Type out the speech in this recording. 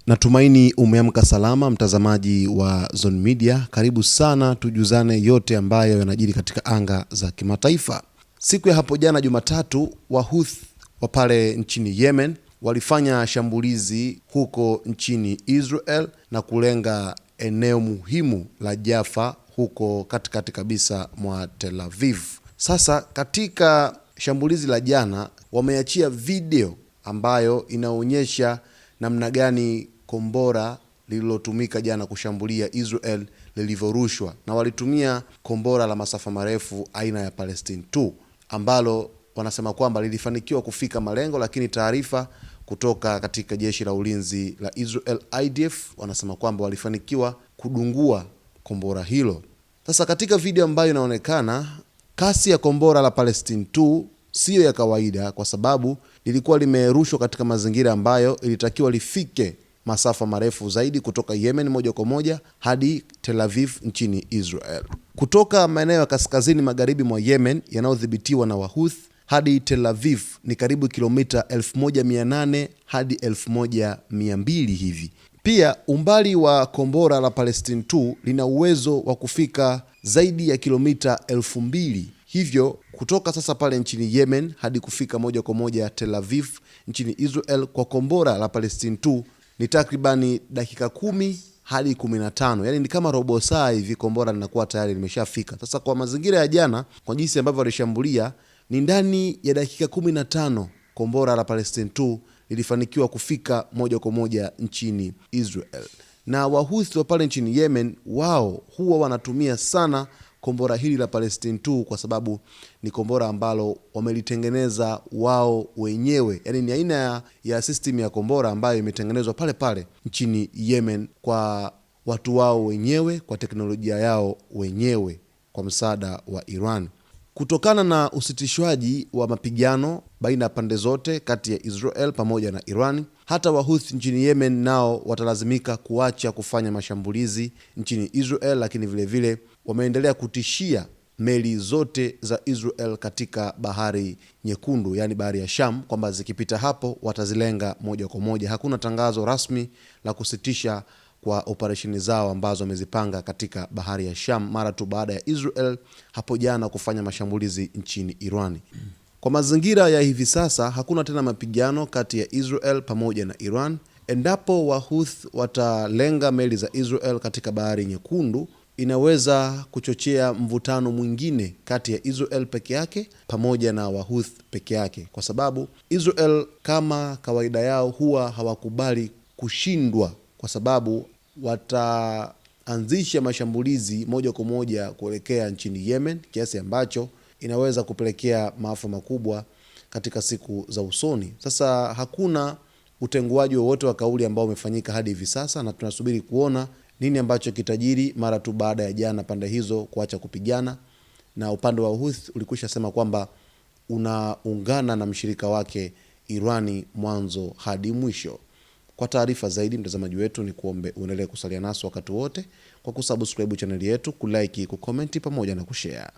Natumaini umeamka salama, mtazamaji wa Zone Media. Karibu sana tujuzane yote ambayo yanajiri katika anga za kimataifa. Siku ya hapo jana Jumatatu, Wahouthi wa pale nchini Yemen walifanya shambulizi huko nchini Israel na kulenga eneo muhimu la Jaffa huko katikati kabisa mwa Tel Aviv. Sasa katika shambulizi la jana wameachia video ambayo inaonyesha namna gani kombora lililotumika jana kushambulia Israel lilivyorushwa, na walitumia kombora la masafa marefu aina ya Palestine 2 ambalo wanasema kwamba lilifanikiwa kufika malengo, lakini taarifa kutoka katika jeshi la ulinzi la Israel IDF wanasema kwamba walifanikiwa kudungua kombora hilo. Sasa katika video ambayo inaonekana, kasi ya kombora la Palestine 2 siyo ya kawaida, kwa sababu lilikuwa limerushwa katika mazingira ambayo ilitakiwa lifike masafa marefu zaidi kutoka Yemen moja kwa moja hadi Tel Aviv nchini Israel. Kutoka maeneo ya kaskazini magharibi mwa Yemen yanayodhibitiwa na Wahouthi hadi Tel Aviv ni karibu kilomita 1800 hadi 1200 hivi. Pia umbali wa kombora la Palestine 2 lina uwezo wa kufika zaidi ya kilomita 2000. Hivyo kutoka sasa pale nchini Yemen hadi kufika moja kwa moja Tel Aviv nchini Israel kwa kombora la Palestine 2 ni takribani dakika 10 hadi 15. Yaani ni kama robo saa hivi kombora linakuwa tayari limeshafika. Sasa kwa mazingira ya jana, kwa jinsi ambavyo walishambulia, ni ndani ya dakika 15 kombora la Palestine 2 lilifanikiwa kufika moja kwa moja nchini Israel. Na Wahouthi wa pale nchini Yemen, wao huwa wanatumia sana kombora hili la Palestine 2 kwa sababu ni kombora ambalo wamelitengeneza wao wenyewe. Yaani ni aina ya system ya kombora ambayo imetengenezwa pale pale nchini Yemen kwa watu wao wenyewe, kwa teknolojia yao wenyewe, kwa msaada wa Iran. Kutokana na usitishwaji wa mapigano baina ya pande zote kati ya Israel pamoja na Iran, hata Wahouthi nchini Yemen nao watalazimika kuacha kufanya mashambulizi nchini Israel, lakini vile vile wameendelea kutishia meli zote za Israel katika bahari nyekundu, yani bahari ya Sham, kwamba zikipita hapo watazilenga moja kwa moja. Hakuna tangazo rasmi la kusitisha kwa operesheni zao ambazo wamezipanga katika bahari ya Sham mara tu baada ya Israel hapo jana kufanya mashambulizi nchini Iran. Kwa mazingira ya hivi sasa hakuna tena mapigano kati ya Israel pamoja na Iran. Endapo Wahouthi watalenga meli za Israel katika bahari nyekundu, inaweza kuchochea mvutano mwingine kati ya Israel peke yake pamoja na Wahouthi peke yake, kwa sababu Israel kama kawaida yao huwa hawakubali kushindwa, kwa sababu wataanzisha mashambulizi moja kwa moja kuelekea nchini Yemen, kiasi ambacho inaweza kupelekea maafa makubwa katika siku za usoni. Sasa hakuna utenguaji wowote wa kauli ambao umefanyika hadi hivi sasa, na tunasubiri kuona nini ambacho kitajiri mara tu baada ya jana pande hizo kuacha kupigana, na upande wa Wahouthi ulikwisha sema kwamba unaungana na mshirika wake Irani mwanzo hadi mwisho. Kwa taarifa zaidi, mtazamaji wetu, ni kuombe uendelee kusalia nasi wakati wote kwa kusubscribe channel yetu, kulike, kucomment pamoja na kushare.